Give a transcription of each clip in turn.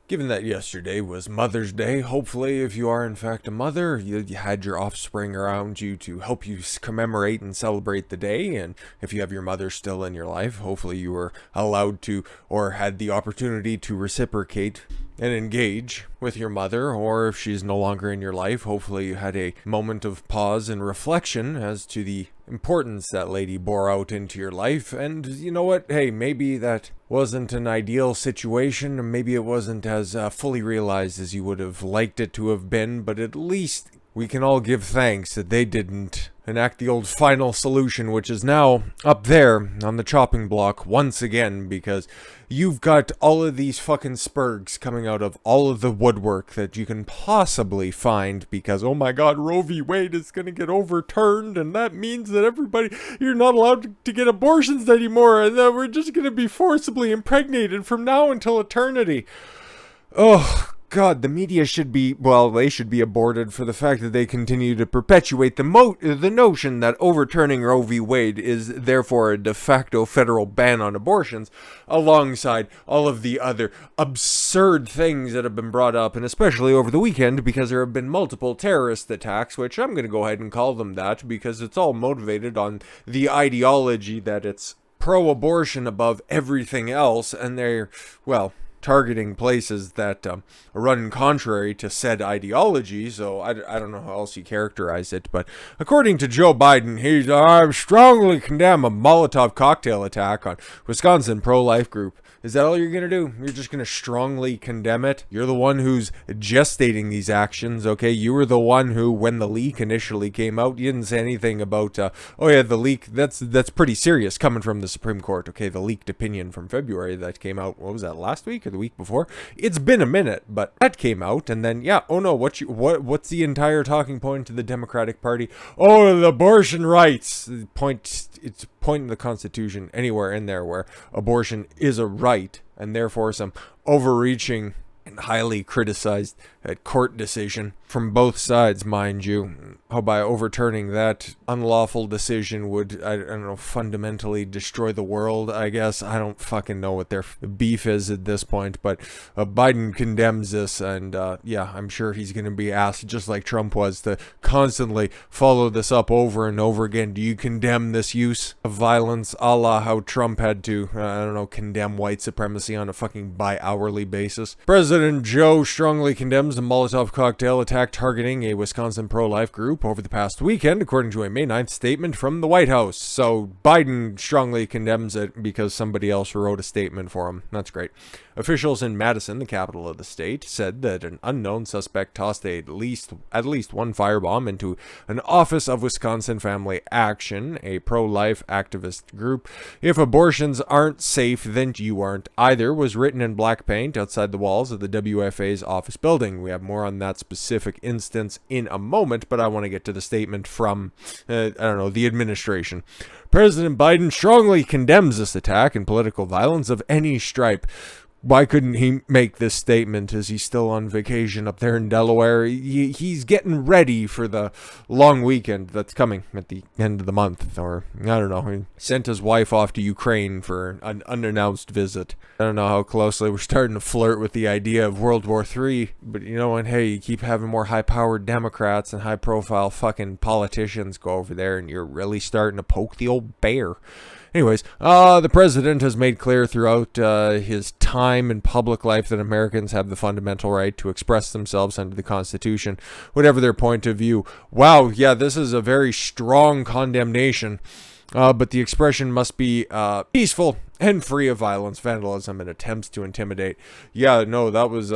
Given that yesterday was Mother's Day, hopefully if you are in fact a mother, you had your offspring around you to help you commemorate and celebrate the day, and if you have your mother still in your life, hopefully you were allowed to or had the opportunity to reciprocate and engage with your mother, or if she's no longer in your life, hopefully you had a moment of pause and reflection as to the importance that lady bore out into your life. And you know what? Hey, maybe that wasn't an ideal situation, or maybe it wasn't as fully realized as you would have liked it to have been, but at least we can all give thanks that they didn't enact the old final solution, which is now up there on the chopping block once again, because you've got all of these fucking spurgs coming out of all of the woodwork that you can possibly find, because, oh my god, Roe v. Wade is going to get overturned, and that means that everybody, you're not allowed to get abortions anymore, and that we're just going to be forcibly impregnated from now until eternity. Oh, God, the media should be, well, they should be aborted for the fact that they continue to perpetuate the notion that overturning Roe v. Wade is therefore a de facto federal ban on abortions, alongside all of the other absurd things that have been brought up, and especially over the weekend, because there have been multiple terrorist attacks, which I'm going to go ahead and call them that, because it's all motivated on the ideology that it's pro-abortion above everything else, and they're, well, targeting places that run contrary to said ideology. So I don't know how else you characterize it, but according to Joe Biden, I strongly condemn a Molotov cocktail attack on Wisconsin pro-life group. Is that all you're going to do? You're just going to strongly condemn it? You're the one who's gestating these actions, okay? You were the one who, when the leak initially came out, you didn't say anything about, oh yeah, the leak, that's pretty serious coming from the Supreme Court, okay? The leaked opinion from February that came out, what was that, last week or the week before? It's been a minute, but that came out, and then, yeah, oh no, what's the entire talking point to the Democratic Party? Oh, the abortion rights! It's point in the Constitution anywhere in there where abortion is a right, and therefore some overreaching and highly criticized court decision from both sides, mind you, how by overturning that unlawful decision would, I don't know, fundamentally destroy the world, I guess. I don't fucking know what their beef is at this point, but Biden condemns this, and yeah, I'm sure he's going to be asked, just like Trump was, to constantly follow this up over and over again. Do you condemn this use of violence, a la how Trump had to, I don't know, condemn white supremacy on a fucking bi-hourly basis? President Joe strongly condemns the Molotov cocktail attack targeting a Wisconsin pro-life group over the past weekend, according to a May 9th statement from the White House. So Biden strongly condemns it because somebody else wrote a statement for him. That's great. Officials in Madison, the capital of the state, said that an unknown suspect tossed at least one firebomb into an office of Wisconsin Family Action, a pro-life activist group. If abortions aren't safe, then you aren't either, was written in black paint outside the walls of the WFA's office building. We have more on that specific instance in a moment, but I want to get to the statement from, I don't know, the administration. President Biden strongly condemns this attack and political violence of any stripe. Why couldn't he make this statement? Is he still on vacation up there in Delaware? He's getting ready for the long weekend that's coming at the end of the month. Or, I don't know, he sent his wife off to Ukraine for an unannounced visit. I don't know how closely we're starting to flirt with the idea of World War III. But you know what? Hey, you keep having more high-powered Democrats and high-profile fucking politicians go over there, and you're really starting to poke the old bear. Anyways, the president has made clear throughout his time in public life that Americans have the fundamental right to express themselves under the Constitution, whatever their point of view. Wow, yeah, this is a very strong condemnation, but the expression must be peaceful and free of violence, vandalism, and attempts to intimidate. Yeah, no, that was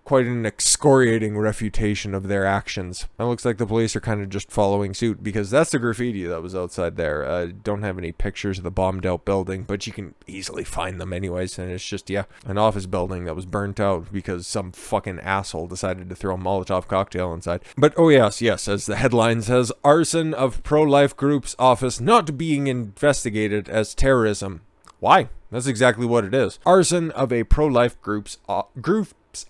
quite an excoriating refutation of their actions. It looks like the police are kind of just following suit, because that's the graffiti that was outside there. Don't have any pictures of the bombed out building, but you can easily find them anyways, and it's just, yeah, an office building that was burnt out because some fucking asshole decided to throw a Molotov cocktail inside. But, oh yes, as the headline says, arson of pro-life group's office not being investigated as terrorism. Why? That's exactly what it is. Arson of a pro-life group's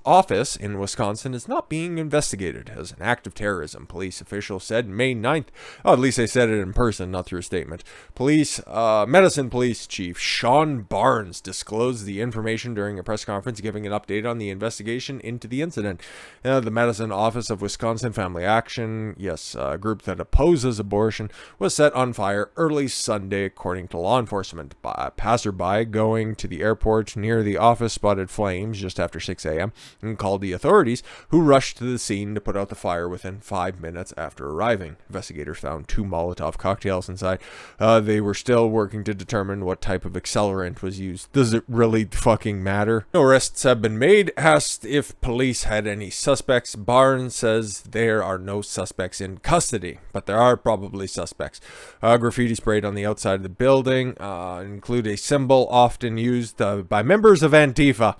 office in Wisconsin is not being investigated as an act of terrorism, police officials said May 9th. Oh, at least they said it in person, not through a statement. Medicine Police Chief Sean Barnes disclosed the information during a press conference, giving an update on the investigation into the incident. The Medicine Office of Wisconsin Family Action, a group that opposes abortion, was set on fire early Sunday, according to law enforcement. A passerby going to the airport near the office spotted flames just after 6 a.m. and called the authorities, who rushed to the scene to put out the fire within 5 minutes after arriving. Investigators found 2 Molotov cocktails inside. They were still working to determine what type of accelerant was used. Does it really fucking matter? No arrests have been made. Asked if police had any suspects, Barnes says there are no suspects in custody, but there are probably suspects. Graffiti sprayed on the outside of the building include a symbol often used by members of Antifa.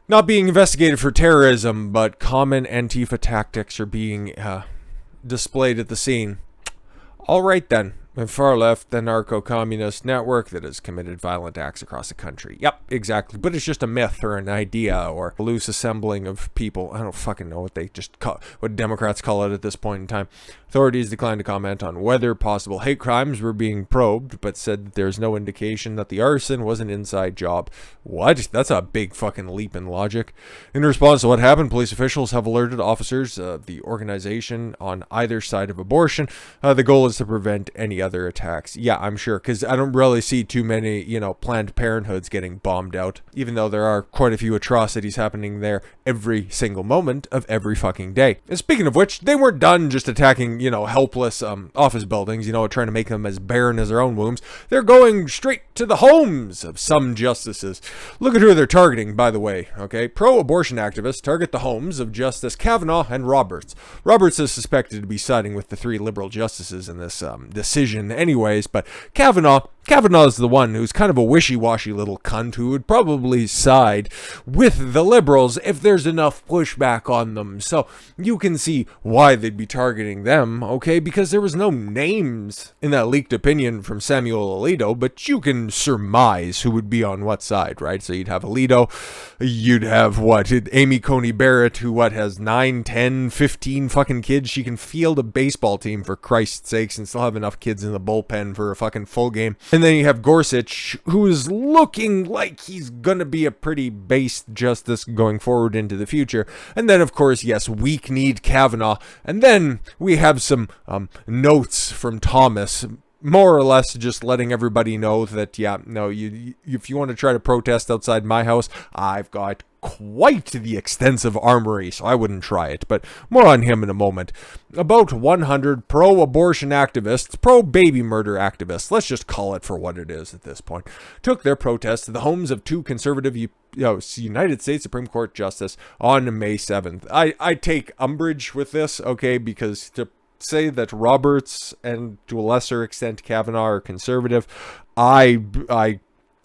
Not being investigated for terrorism, but common Antifa tactics are being displayed at the scene. All right then. And far left, the narco-communist network that has committed violent acts across the country. Yep, exactly. But it's just a myth or an idea or a loose assembling of people. I don't fucking know what Democrats call it at this point in time. Authorities declined to comment on whether possible hate crimes were being probed, but said that there's no indication that the arson was an inside job. What? That's a big fucking leap in logic. In response to what happened, police officials have alerted officers of the organization on either side of abortion. The goal is to prevent any other attacks. Yeah, I'm sure, because I don't really see too many, Planned Parenthoods getting bombed out, even though there are quite a few atrocities happening there every single moment of every fucking day. And speaking of which, they weren't done just attacking, helpless office buildings, trying to make them as barren as their own wombs. They're going straight to the homes of some justices. Look at who they're targeting, by the way, okay? Pro-abortion activists target the homes of Justice Kavanaugh and Roberts. Roberts is suspected to be siding with the 3 liberal justices in this decision anyways, but Kavanaugh's the one who's kind of a wishy-washy little cunt who would probably side with the liberals if there's enough pushback on them. So you can see why they'd be targeting them, okay? Because there was no names in that leaked opinion from Samuel Alito, but you can surmise who would be on what side, right? So you'd have Alito, you'd have Amy Coney Barrett, who has 9, 10, 15 fucking kids. She can field a baseball team, for Christ's sakes, and still have enough kids in the bullpen for a fucking full game. And then you have Gorsuch, who is looking like he's gonna be a pretty based justice going forward into the future. And then, of course, yes, weak-kneed Kavanaugh. And then we have some notes from Thomas, more or less just letting everybody know that, if you want to try to protest outside my house, I've got quite the extensive armory, so I wouldn't try it, but more on him in a moment. About 100 pro-abortion activists, pro-baby murder activists, let's just call it for what it is at this point, took their protest to the homes of 2 conservative United States Supreme Court justices on May 7th. I take umbrage with this, okay, because to say that Roberts and to a lesser extent Kavanaugh are conservative, I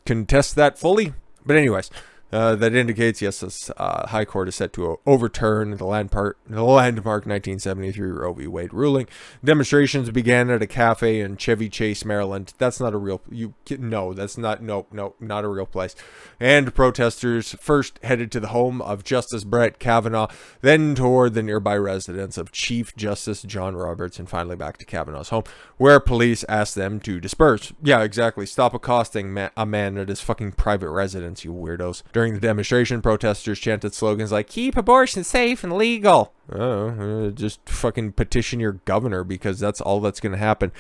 contest that fully. But anyways, that indicates, yes, this High Court is set to overturn the landmark 1973 Roe v. Wade ruling. Demonstrations began at a cafe in Chevy Chase, Maryland. That's not a real, not a real place. And protesters first headed to the home of Justice Brett Kavanaugh, then toward the nearby residence of Chief Justice John Roberts, and finally back to Kavanaugh's home, where police asked them to disperse. Yeah, exactly. Stop accosting a man at his fucking private residence, you weirdos. During the demonstration, protesters chanted slogans like, "Keep abortion safe and legal." Just fucking petition your governor, because that's all that's going to happen.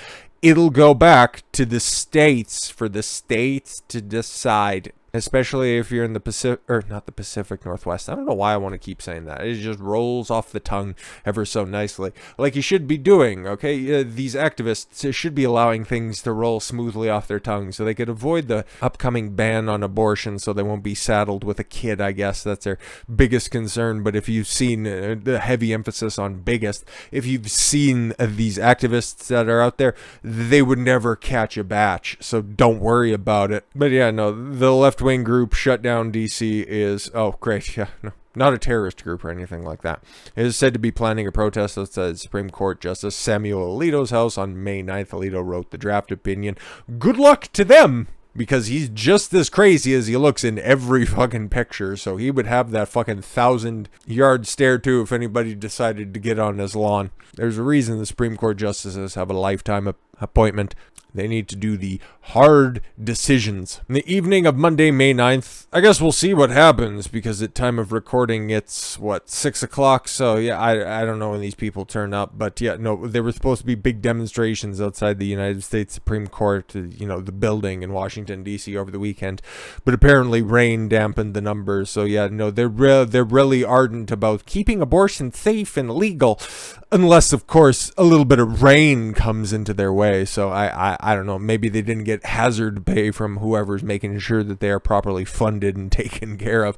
It'll go back to the states for the states to decide, especially if you're in the Pacific, or not the Pacific Northwest. I don't know why I want to keep saying that. It just rolls off the tongue ever so nicely, like you should be doing, okay? These activists should be allowing things to roll smoothly off their tongue so they could avoid the upcoming ban on abortion, so they won't be saddled with a kid, I guess. That's their biggest concern. But if you've seen the heavy emphasis on biggest, if you've seen these activists that are out there, they would never catch a batch, so don't worry about it. But yeah, no, the left-wing group Shut Down DC is, oh great, yeah, no, not a terrorist group or anything like that. It is said to be planning a protest outside Supreme Court Justice Samuel Alito's house on May 9th. Alito wrote the draft opinion. Good luck to them! because he's just as crazy as he looks in every fucking picture. So he would have that fucking 1,000-yard stare too if anybody decided to get on his lawn. There's a reason the Supreme Court justices have a lifetime appointment. They need to do the hard decisions. In the evening of Monday, May 9th, I guess we'll see what happens, because at time of recording, it's, 6 o'clock? So, yeah, I don't know when these people turn up. But, yeah, no, there were supposed to be big demonstrations outside the United States Supreme Court, the building in Washington, D.C. over the weekend. But apparently rain dampened the numbers. So, yeah, no, they're really ardent about keeping abortion safe and legal. Unless, of course, a little bit of rain comes into their way. So I don't know. Maybe they didn't get hazard pay from whoever's making sure that they are properly funded and taken care of.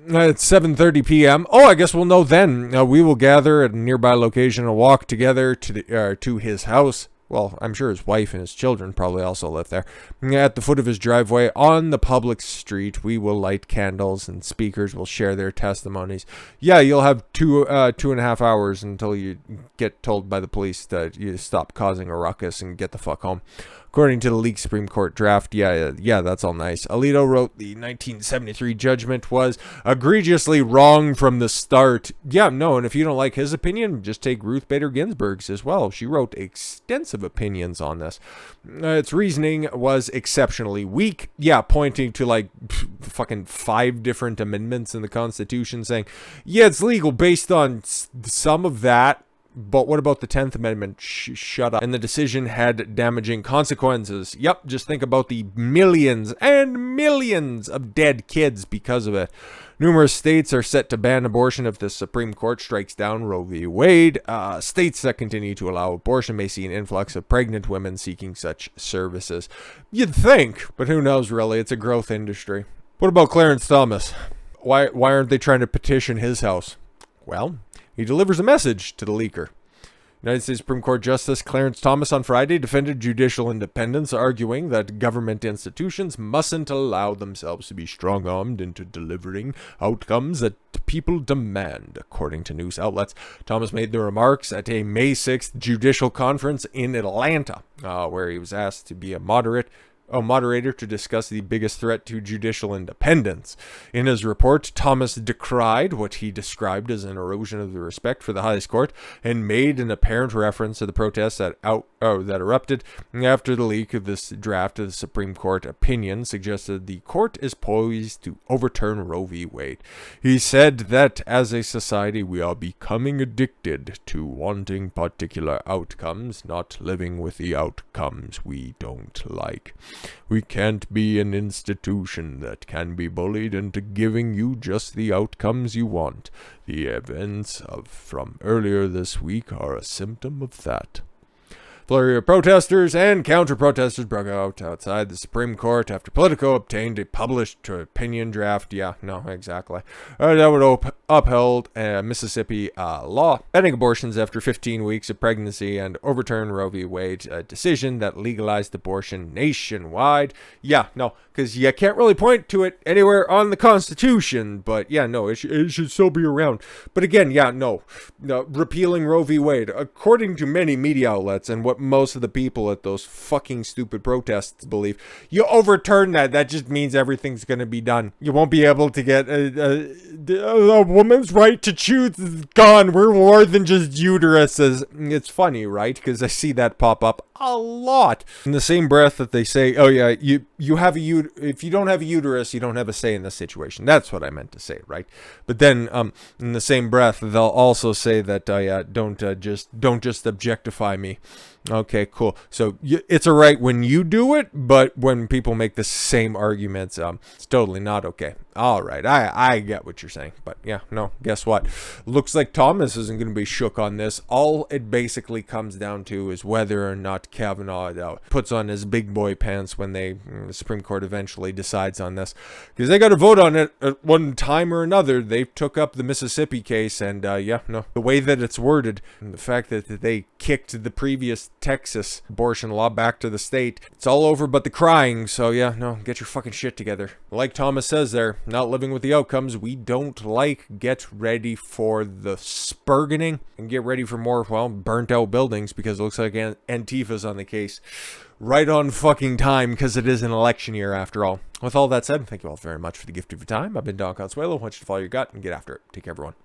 It's 7:30 p.m. Oh, I guess we'll know then. We will gather at a nearby location and walk together to his house. Well, I'm sure his wife and his children probably also live there. At the foot of his driveway on the public street, we will light candles and speakers will share their testimonies. Yeah, you'll have 2.5 hours until you get told by the police that you stop causing a ruckus and get the fuck home. According to the leaked Supreme Court draft, yeah, that's all nice. Alito wrote the 1973 judgment was egregiously wrong from the start. Yeah, no, and if you don't like his opinion, just take Ruth Bader Ginsburg's as well. She wrote extensive opinions on this. Its reasoning was exceptionally weak. Yeah, pointing to fucking 5 different amendments in the Constitution saying, yeah, it's legal based on some of that. But what about the 10th Amendment? Shut up. And the decision had damaging consequences. Yep, just think about the millions and millions of dead kids because of it. Numerous states are set to ban abortion if the Supreme Court strikes down Roe v. Wade. States that continue to allow abortion may see an influx of pregnant women seeking such services. You'd think, but who knows really? It's a growth industry. What about Clarence Thomas? Why aren't they trying to petition his house? Well, he delivers a message to the leaker. United States Supreme Court Justice Clarence Thomas on Friday defended judicial independence, arguing that government institutions mustn't allow themselves to be strong-armed into delivering outcomes that people demand, according to news outlets. Thomas made the remarks at a May 6th judicial conference in Atlanta, where he was asked to be a moderator to discuss the biggest threat to judicial independence. In his report, Thomas decried what he described as an erosion of the respect for the highest court and made an apparent reference to the protests that erupted after the leak of this draft of the Supreme Court opinion suggested the court is poised to overturn Roe v. Wade. He said that as a society we are becoming addicted to wanting particular outcomes, not living with the outcomes we don't like. We can't be an institution that can be bullied into giving you just the outcomes you want. The events from earlier this week are a symptom of that. Flurry of protesters and counter-protesters broke out outside the Supreme Court after Politico obtained a published opinion draft. Yeah, no, exactly. That would upheld a Mississippi law banning abortions after 15 weeks of pregnancy and overturn Roe v. Wade, a decision that legalized abortion nationwide. Yeah, no, because you can't really point to it anywhere on the Constitution, but yeah, no, it should still be around. But again, yeah, no, repealing Roe v. Wade, according to many media outlets and what most of the people at those fucking stupid protests believe, you overturn that just means everything's going to be done. You won't be able to get a woman's right to choose is gone. We're more than just uteruses. It's funny, right? Because I see that pop up a lot. In the same breath that they say, oh yeah, you have if you don't have a uterus, you don't have a say in this situation. That's what I meant to say, right? But then in the same breath, they'll also say that, yeah, don't just objectify me. Okay, cool. So it's all right when you do it, but when people make the same arguments, it's totally not okay. All right, I get what you're saying, but yeah, no, guess what? Looks like Thomas isn't going to be shook on this. All it basically comes down to is whether or not Kavanaugh puts on his big boy pants when the Supreme Court eventually decides on this, because they got to vote on it at one time or another. They took up the Mississippi case, and yeah, no, the way that it's worded, and the fact that they kicked the previous Texas abortion law back to the state, it's all over but the crying. So yeah, no, get your fucking shit together. Like Thomas says there, not living with the outcomes we don't like. Get ready for the spurgeoning and get ready for more, well, burnt out buildings, because it looks like Antifa's on the case right on fucking time, because it is an election year after all. With all that said, thank you all very much for the gift of your time. I've been Don Consuelo. I want you to follow your gut and get after it. Take care, everyone.